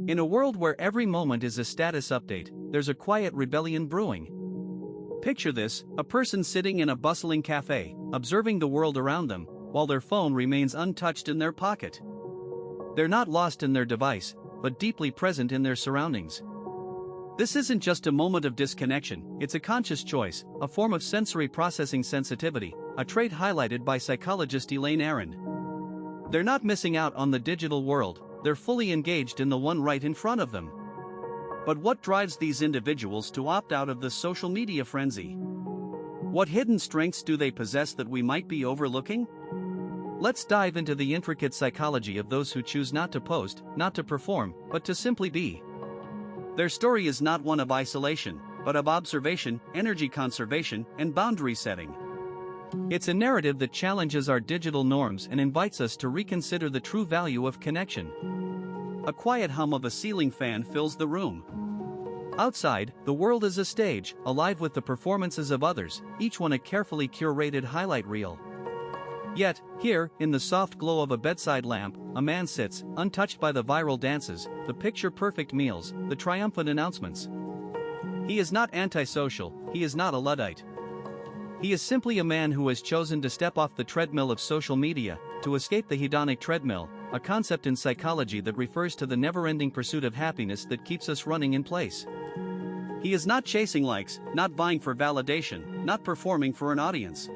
In a world where every moment is a status update, there's a quiet rebellion brewing. Picture this: a person sitting in a bustling cafe, observing the world around them, while their phone remains untouched in their pocket. They're not lost in their device, but deeply present in their surroundings. This isn't just a moment of disconnection, it's a conscious choice, a form of sensory processing sensitivity, a trait highlighted by psychologist Elaine Aron. They're not missing out on the digital world, they're fully engaged in the one right in front of them. But what drives these individuals to opt out of the social media frenzy? What hidden strengths do they possess that we might be overlooking? Let's dive into the intricate psychology of those who choose not to post, not to perform, but to simply be. Their story is not one of isolation, but of observation, energy conservation, and boundary setting. It's a narrative that challenges our digital norms and invites us to reconsider the true value of connection. A quiet hum of a ceiling fan fills the room. Outside, the world is a stage, alive with the performances of others, each one a carefully curated highlight reel. Yet, here, in the soft glow of a bedside lamp, a man sits, untouched by the viral dances, the picture-perfect meals, the triumphant announcements. He is not antisocial, he is not a Luddite. He is simply a man who has chosen to step off the treadmill of social media, to escape the hedonic treadmill, a concept in psychology that refers to the never-ending pursuit of happiness that keeps us running in place. He is not chasing likes, not vying for validation, not performing for an audience.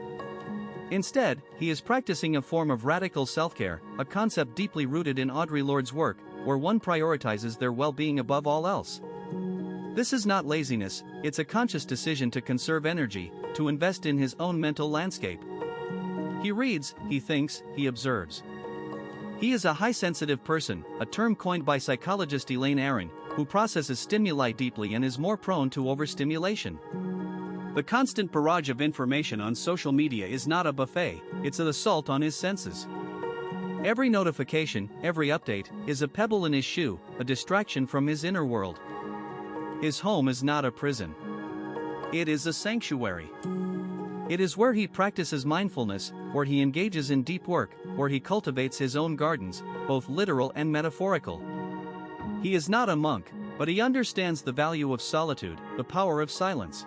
Instead, he is practicing a form of radical self-care, a concept deeply rooted in Audre Lorde's work, where one prioritizes their well-being above all else. This is not laziness, it's a conscious decision to conserve energy, to invest in his own mental landscape. He reads, he thinks, he observes. He is a high-sensitive person, a term coined by psychologist Elaine Aron, who processes stimuli deeply and is more prone to overstimulation. The constant barrage of information on social media is not a buffet, it's an assault on his senses. Every notification, every update, is a pebble in his shoe, a distraction from his inner world. His home is not a prison. It is a sanctuary. It is where he practices mindfulness, where he engages in deep work, where he cultivates his own gardens, both literal and metaphorical. He is not a monk, but he understands the value of solitude, the power of silence.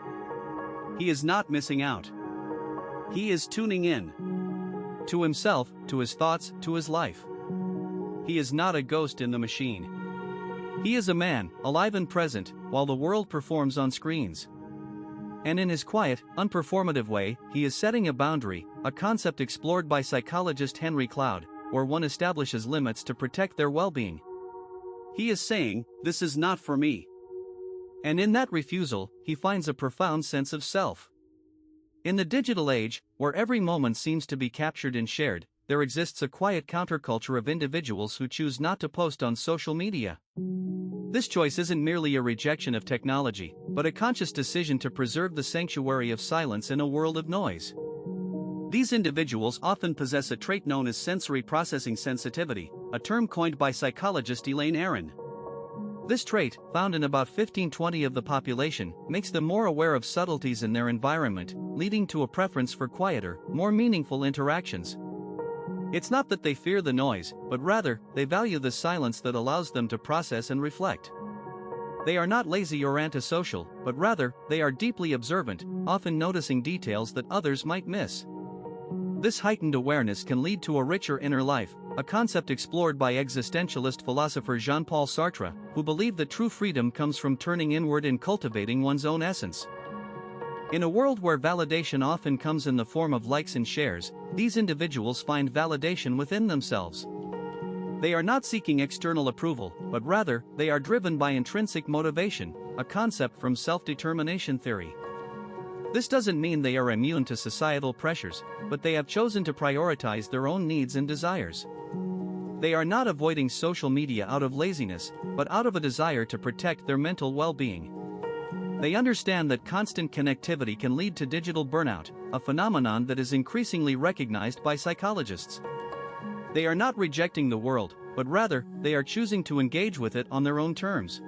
He is not missing out. He is tuning in. To himself, to his thoughts, to his life. He is not a ghost in the machine. He is a man, alive and present, while the world performs on screens. And in his quiet, unperformative way, he is setting a boundary, a concept explored by psychologist Henry Cloud, where one establishes limits to protect their well-being. He is saying, "This is not for me." And in that refusal, he finds a profound sense of self. In the digital age, where every moment seems to be captured and shared, there exists a quiet counterculture of individuals who choose not to post on social media. This choice isn't merely a rejection of technology, but a conscious decision to preserve the sanctuary of silence in a world of noise. These individuals often possess a trait known as sensory processing sensitivity, a term coined by psychologist Elaine Aron. This trait, found in about 15-20% of the population, makes them more aware of subtleties in their environment, leading to a preference for quieter, more meaningful interactions. It's not that they fear the noise, but rather, they value the silence that allows them to process and reflect. They are not lazy or antisocial, but rather, they are deeply observant, often noticing details that others might miss. This heightened awareness can lead to a richer inner life, a concept explored by existentialist philosopher Jean-Paul Sartre, who believed that true freedom comes from turning inward and cultivating one's own essence. In a world where validation often comes in the form of likes and shares, these individuals find validation within themselves. They are not seeking external approval, but rather, they are driven by intrinsic motivation, a concept from self-determination theory. This doesn't mean they are immune to societal pressures, but they have chosen to prioritize their own needs and desires. They are not avoiding social media out of laziness, but out of a desire to protect their mental well-being. They understand that constant connectivity can lead to digital burnout, a phenomenon that is increasingly recognized by psychologists. They are not rejecting the world, but rather, they are choosing to engage with it on their own terms.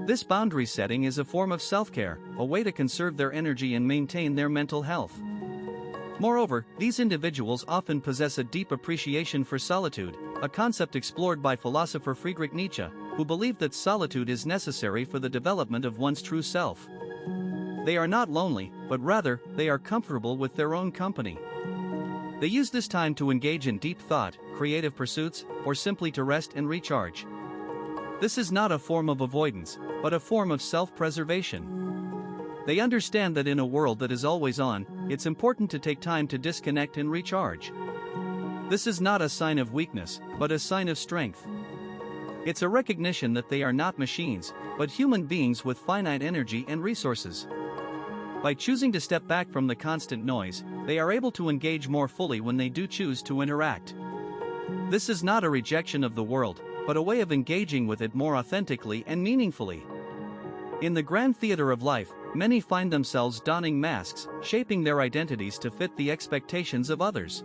This boundary setting is a form of self-care, a way to conserve their energy and maintain their mental health. Moreover, these individuals often possess a deep appreciation for solitude, a concept explored by philosopher Friedrich Nietzsche, who believe that solitude is necessary for the development of one's true self. They are not lonely, but rather, they are comfortable with their own company. They use this time to engage in deep thought, creative pursuits, or simply to rest and recharge. This is not a form of avoidance, but a form of self-preservation. They understand that in a world that is always on, it's important to take time to disconnect and recharge. This is not a sign of weakness, but a sign of strength. It's a recognition that they are not machines, but human beings with finite energy and resources. By choosing to step back from the constant noise, they are able to engage more fully when they do choose to interact. This is not a rejection of the world, but a way of engaging with it more authentically and meaningfully. In the grand theater of life, many find themselves donning masks, shaping their identities to fit the expectations of others.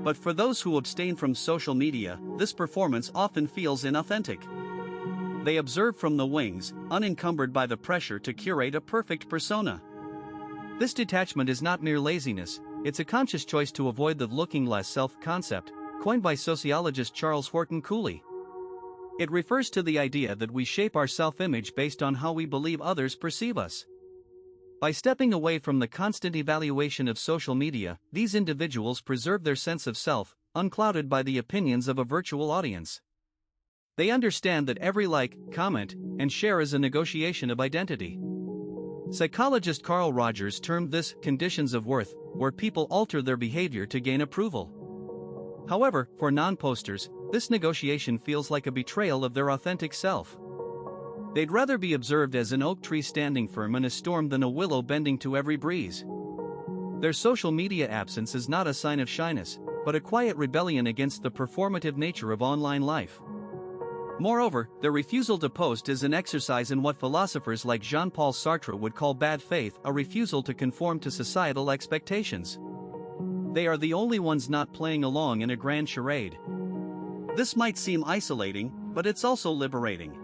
But for those who abstain from social media, this performance often feels inauthentic. They observe from the wings, unencumbered by the pressure to curate a perfect persona. This detachment is not mere laziness, it's a conscious choice to avoid the looking less self-concept, coined by sociologist Charles Horton Cooley. It refers to the idea that we shape our self-image based on how we believe others perceive us. By stepping away from the constant evaluation of social media, these individuals preserve their sense of self, unclouded by the opinions of a virtual audience. They understand that every like, comment, and share is a negotiation of identity. Psychologist Carl Rogers termed this conditions of worth, where people alter their behavior to gain approval. However, for non-posters, this negotiation feels like a betrayal of their authentic self. They'd rather be observed as an oak tree standing firm in a storm than a willow bending to every breeze. Their social media absence is not a sign of shyness, but a quiet rebellion against the performative nature of online life. Moreover, their refusal to post is an exercise in what philosophers like Jean-Paul Sartre would call bad faith, a refusal to conform to societal expectations. They are the only ones not playing along in a grand charade. This might seem isolating, but it's also liberating.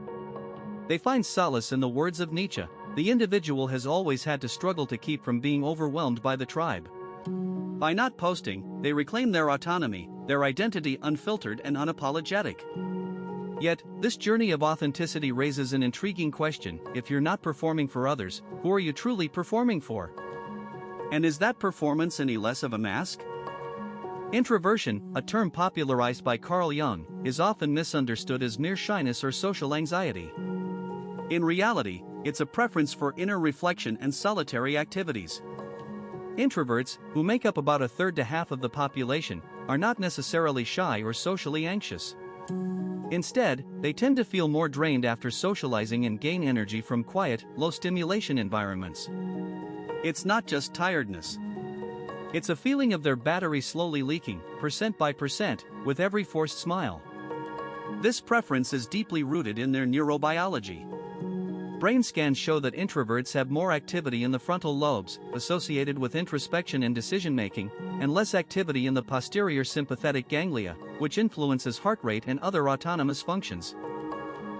They find solace in the words of Nietzsche: the individual has always had to struggle to keep from being overwhelmed by the tribe. By not posting, they reclaim their autonomy, their identity unfiltered and unapologetic. Yet, this journey of authenticity raises an intriguing question: if you're not performing for others, who are you truly performing for? And is that performance any less of a mask? Introversion, a term popularized by Carl Jung, is often misunderstood as mere shyness or social anxiety. In reality, it's a preference for inner reflection and solitary activities. Introverts, who make up about a third to half of the population, are not necessarily shy or socially anxious. Instead, they tend to feel more drained after socializing and gain energy from quiet, low-stimulation environments. It's not just tiredness. It's a feeling of their battery slowly leaking, percent by percent, with every forced smile. This preference is deeply rooted in their neurobiology. Brain scans show that introverts have more activity in the frontal lobes, associated with introspection and decision-making, and less activity in the posterior sympathetic ganglia, which influences heart rate and other autonomous functions.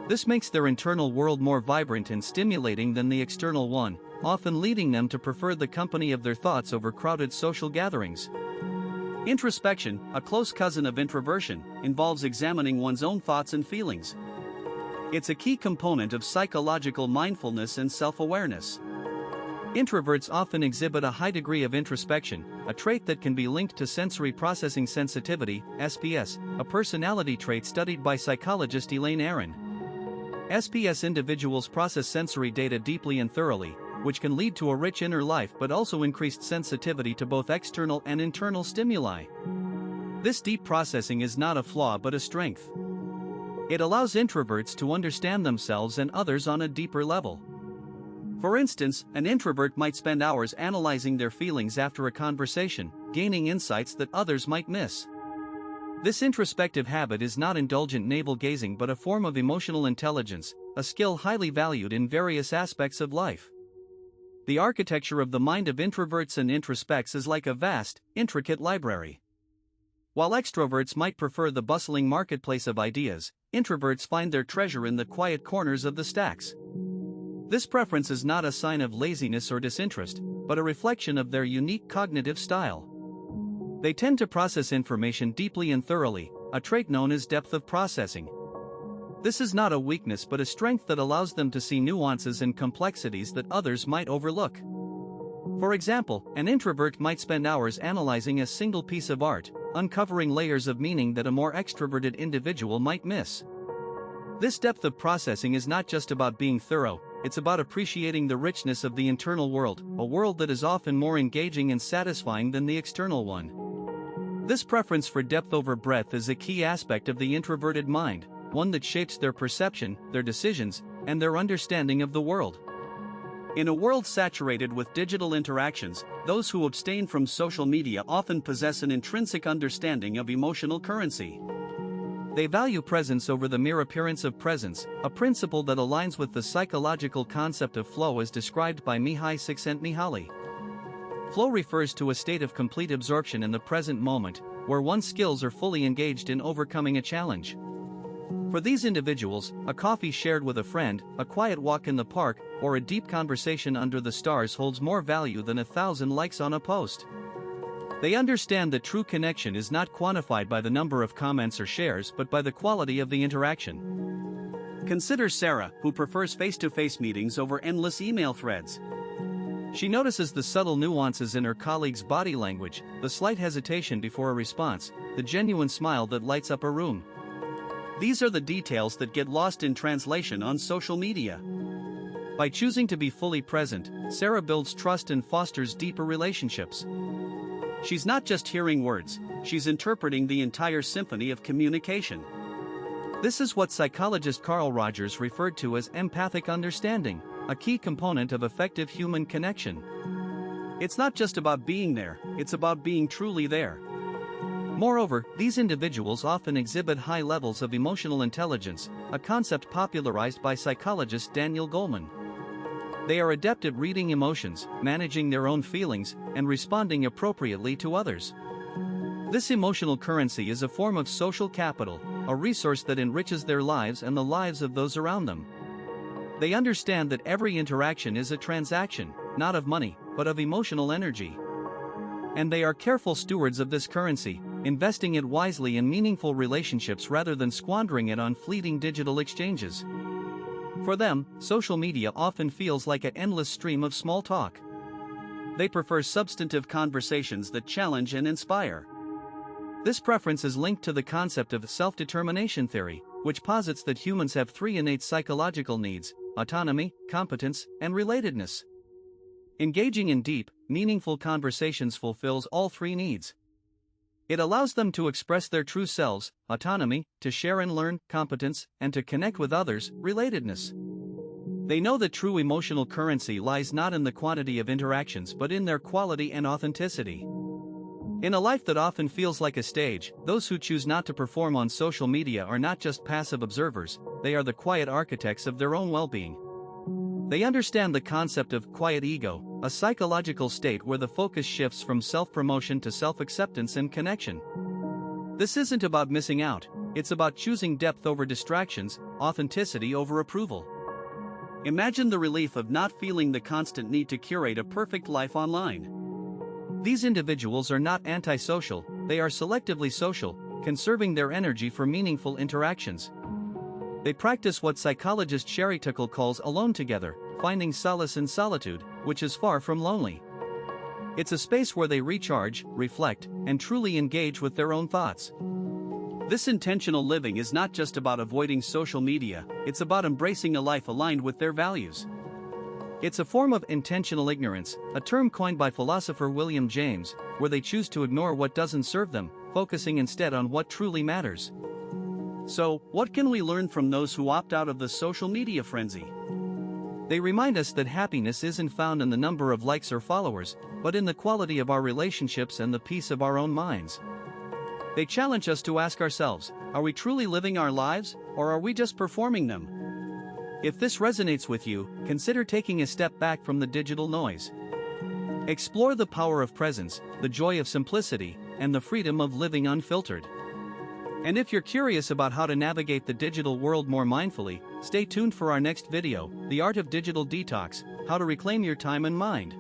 This makes their internal world more vibrant and stimulating than the external one, often leading them to prefer the company of their thoughts over crowded social gatherings. Introspection, a close cousin of introversion, involves examining one's own thoughts and feelings. It's a key component of psychological mindfulness and self-awareness. Introverts often exhibit a high degree of introspection, a trait that can be linked to sensory processing sensitivity, SPS, a personality trait studied by psychologist Elaine Aron. SPS individuals process sensory data deeply and thoroughly, which can lead to a rich inner life but also increased sensitivity to both external and internal stimuli. This deep processing is not a flaw but a strength. It allows introverts to understand themselves and others on a deeper level. For instance, an introvert might spend hours analyzing their feelings after a conversation, gaining insights that others might miss. This introspective habit is not indulgent navel-gazing but a form of emotional intelligence, a skill highly valued in various aspects of life. The architecture of the mind of introverts and introspects is like a vast, intricate library. While extroverts might prefer the bustling marketplace of ideas, introverts find their treasure in the quiet corners of the stacks. This preference is not a sign of laziness or disinterest, but a reflection of their unique cognitive style. They tend to process information deeply and thoroughly, a trait known as depth of processing. This is not a weakness but a strength that allows them to see nuances and complexities that others might overlook. For example, an introvert might spend hours analyzing a single piece of art, uncovering layers of meaning that a more extroverted individual might miss. This depth of processing is not just about being thorough, it's about appreciating the richness of the internal world, a world that is often more engaging and satisfying than the external one. This preference for depth over breadth is a key aspect of the introverted mind, one that shapes their perception, their decisions, and their understanding of the world. In a world saturated with digital interactions, those who abstain from social media often possess an intrinsic understanding of emotional currency. They value presence over the mere appearance of presence, a principle that aligns with the psychological concept of flow as described by Mihai Csikszentmihalyi. Flow refers to a state of complete absorption in the present moment, where one's skills are fully engaged in overcoming a challenge. For these individuals, a coffee shared with a friend, a quiet walk in the park, or a deep conversation under the stars holds more value than 1,000 likes on a post. They understand that true connection is not quantified by the number of comments or shares but by the quality of the interaction. Consider Sarah, who prefers face-to-face meetings over endless email threads. She notices the subtle nuances in her colleagues' body language, the slight hesitation before a response, the genuine smile that lights up a room. These are the details that get lost in translation on social media. By choosing to be fully present, Sarah builds trust and fosters deeper relationships. She's not just hearing words, she's interpreting the entire symphony of communication. This is what psychologist Carl Rogers referred to as empathic understanding, a key component of effective human connection. It's not just about being there, it's about being truly there. Moreover, these individuals often exhibit high levels of emotional intelligence, a concept popularized by psychologist Daniel Goleman. They are adept at reading emotions, managing their own feelings, and responding appropriately to others. This emotional currency is a form of social capital, a resource that enriches their lives and the lives of those around them. They understand that every interaction is a transaction, not of money, but of emotional energy. And they are careful stewards of this currency, investing it wisely in meaningful relationships rather than squandering it on fleeting digital exchanges. For them, social media often feels like an endless stream of small talk. They prefer substantive conversations that challenge and inspire. This preference is linked to the concept of self-determination theory, which posits that humans have three innate psychological needs: autonomy, competence, and relatedness. Engaging in deep, meaningful conversations fulfills all three needs. It allows them to express their true selves, autonomy, to share and learn, competence, and to connect with others, relatedness. They know that true emotional currency lies not in the quantity of interactions but in their quality and authenticity. In a life that often feels like a stage, those who choose not to perform on social media are not just passive observers, they are the quiet architects of their own well-being. They understand the concept of quiet ego, a psychological state where the focus shifts from self-promotion to self-acceptance and connection. This isn't about missing out, it's about choosing depth over distractions, authenticity over approval. Imagine the relief of not feeling the constant need to curate a perfect life online. These individuals are not antisocial, they are selectively social, conserving their energy for meaningful interactions. They practice what psychologist Sherry Tuckle calls alone together, finding solace in solitude, which is far from lonely. It's a space where they recharge, reflect, and truly engage with their own thoughts. This intentional living is not just about avoiding social media, it's about embracing a life aligned with their values. It's a form of intentional ignorance, a term coined by philosopher William James, where they choose to ignore what doesn't serve them, focusing instead on what truly matters. So, what can we learn from those who opt out of the social media frenzy? They remind us that happiness isn't found in the number of likes or followers, but in the quality of our relationships and the peace of our own minds. They challenge us to ask ourselves, are we truly living our lives, or are we just performing them? If this resonates with you, consider taking a step back from the digital noise. Explore the power of presence, the joy of simplicity, and the freedom of living unfiltered. And if you're curious about how to navigate the digital world more mindfully, stay tuned for our next video, The Art of Digital Detox, How to Reclaim Your Time and Mind.